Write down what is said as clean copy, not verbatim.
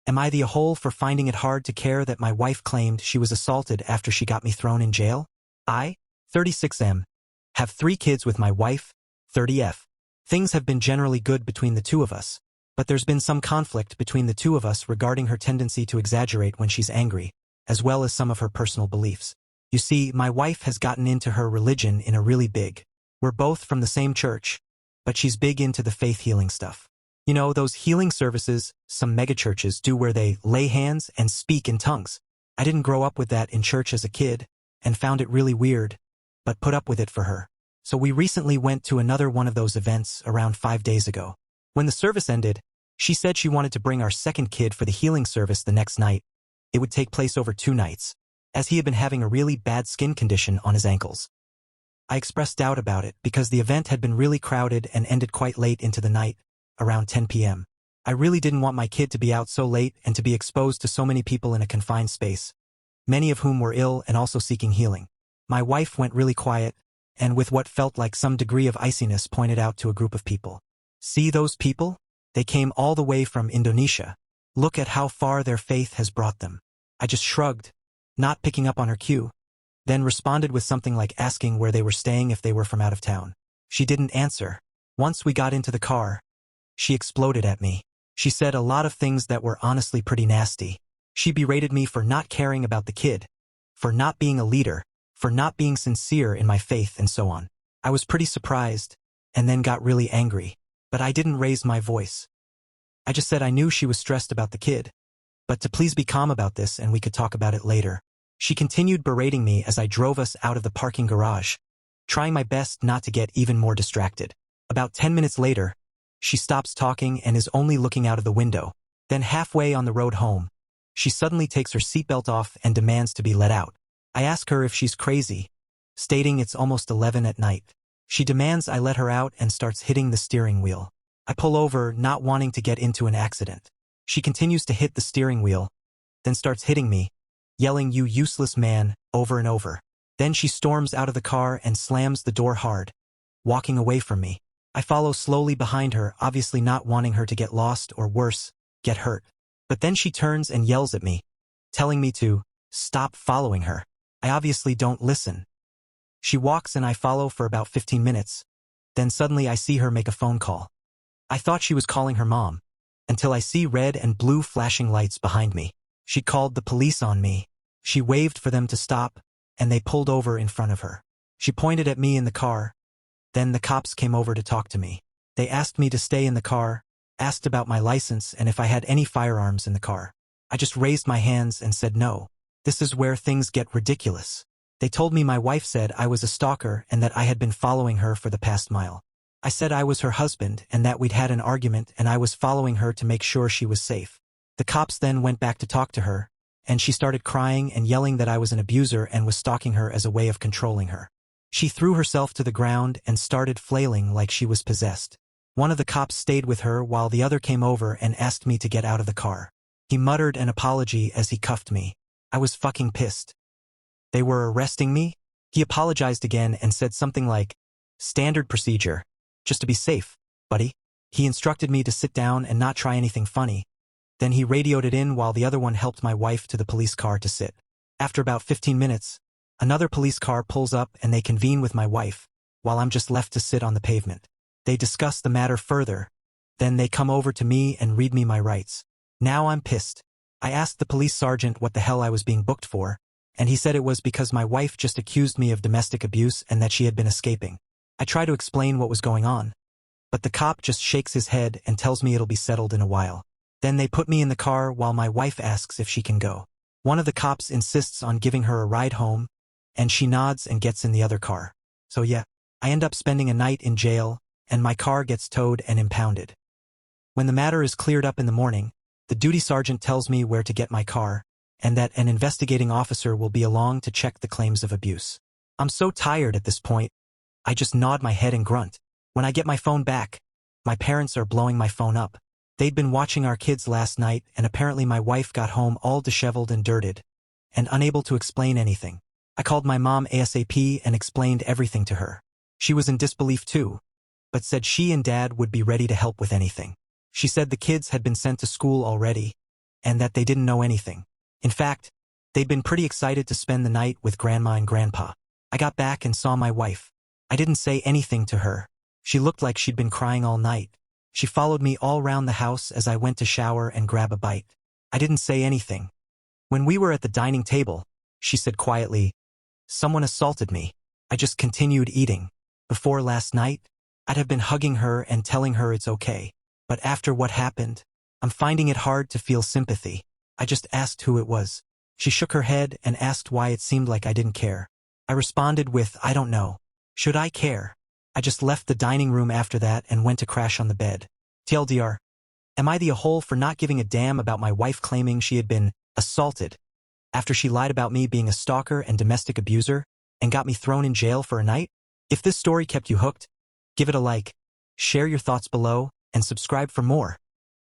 Am I the a-hole for finding it hard to care that my wife claimed she was assaulted after she got me thrown in jail? I, 36M, have 3 kids with my wife, 30F. Things have been generally good between the two of us, but there's been some conflict between the two of us regarding her tendency to exaggerate when she's angry, as well as some of her personal beliefs. You see, my wife has gotten into her religion in a really big. We're both from the same church, but she's big into the faith healing stuff. You know, those healing services some megachurches do where they lay hands and speak in tongues. I didn't grow up with that in church as a kid, and found it really weird, but put up with it for her. So we recently went to another one of those events around 5 days ago. When the service ended, she said she wanted to bring our second kid for the healing service the next night. It would take place over 2 nights, as he had been having a really bad skin condition on his ankles. I expressed doubt about it because the event had been really crowded and ended quite late into the night, around 10 p.m. I really didn't want my kid to be out so late and to be exposed to so many people in a confined space, many of whom were ill and also seeking healing. My wife went really quiet, and with what felt like some degree of iciness pointed out to a group of people. See those people? They came all the way from Indonesia. Look at how far their faith has brought them. I just shrugged, not picking up on her cue, then responded with something like asking where they were staying if they were from out of town. She didn't answer. Once we got into the car, she exploded at me. She said a lot of things that were honestly pretty nasty. She berated me for not caring about the kid, for not being a leader, for not being sincere in my faith, and so on. I was pretty surprised, and then got really angry, but I didn't raise my voice. I just said I knew she was stressed about the kid, but to please be calm about this and we could talk about it later. She continued berating me as I drove us out of the parking garage, trying my best not to get even more distracted. About 10 minutes later, she stops talking and is only looking out of the window. Then halfway on the road home, she suddenly takes her seatbelt off and demands to be let out. I ask her if she's crazy, stating it's almost 11 at night. She demands I let her out and starts hitting the steering wheel. I pull over, not wanting to get into an accident. She continues to hit the steering wheel, then starts hitting me, yelling "You useless man," over and over. Then she storms out of the car and slams the door hard, walking away from me. I follow slowly behind her, obviously not wanting her to get lost or worse, get hurt. But then she turns and yells at me, telling me to stop following her. I obviously don't listen. She walks and I follow for about 15 minutes. Then suddenly I see her make a phone call. I thought she was calling her mom, until I see red and blue flashing lights behind me. She called the police on me. She waved for them to stop, and they pulled over in front of her. She pointed at me in the car. Then the cops came over to talk to me. They asked me to stay in the car, asked about my license and if I had any firearms in the car. I just raised my hands and said no. This is where things get ridiculous. They told me my wife said I was a stalker and that I had been following her for the past mile. I said I was her husband and that we'd had an argument and I was following her to make sure she was safe. The cops then went back to talk to her, and she started crying and yelling that I was an abuser and was stalking her as a way of controlling her. She threw herself to the ground and started flailing like she was possessed. One of the cops stayed with her while the other came over and asked me to get out of the car. He muttered an apology as he cuffed me. I was fucking pissed. They were arresting me? He apologized again and said something like, "Standard procedure. Just to be safe, buddy." He instructed me to sit down and not try anything funny. Then he radioed it in while the other one helped my wife to the police car to sit. After about 15 minutes, another police car pulls up and they convene with my wife, while I'm just left to sit on the pavement. They discuss the matter further. Then they come over to me and read me my rights. Now I'm pissed. I asked the police sergeant what the hell I was being booked for, and he said it was because my wife just accused me of domestic abuse and that she had been escaping. I try to explain what was going on, but the cop just shakes his head and tells me it'll be settled in a while. Then they put me in the car while my wife asks if she can go. One of the cops insists on giving her a ride home, and she nods and gets in the other car. So yeah, I end up spending a night in jail, and my car gets towed and impounded. When the matter is cleared up in the morning, the duty sergeant tells me where to get my car, and that an investigating officer will be along to check the claims of abuse. I'm so tired at this point, I just nod my head and grunt. When I get my phone back, my parents are blowing my phone up. They'd been watching our kids last night, and apparently my wife got home all disheveled and dirted, and unable to explain anything. I called my mom ASAP and explained everything to her. She was in disbelief too, but said she and Dad would be ready to help with anything. She said the kids had been sent to school already, and that they didn't know anything. In fact, they'd been pretty excited to spend the night with Grandma and Grandpa. I got back and saw my wife. I didn't say anything to her. She looked like she'd been crying all night. She followed me all round the house as I went to shower and grab a bite. I didn't say anything. When we were at the dining table, she said quietly, "Someone assaulted me." I just continued eating. Before last night, I'd have been hugging her and telling her it's okay. But after what happened, I'm finding it hard to feel sympathy. I just asked who it was. She shook her head and asked why it seemed like I didn't care. I responded with, "I don't know. Should I care?" I just left the dining room after that and went to crash on the bed. TLDR, am I the a-hole for not giving a damn about my wife claiming she had been assaulted after she lied about me being a stalker and domestic abuser and got me thrown in jail for a night? If this story kept you hooked, give it a like, share your thoughts below, and subscribe for more.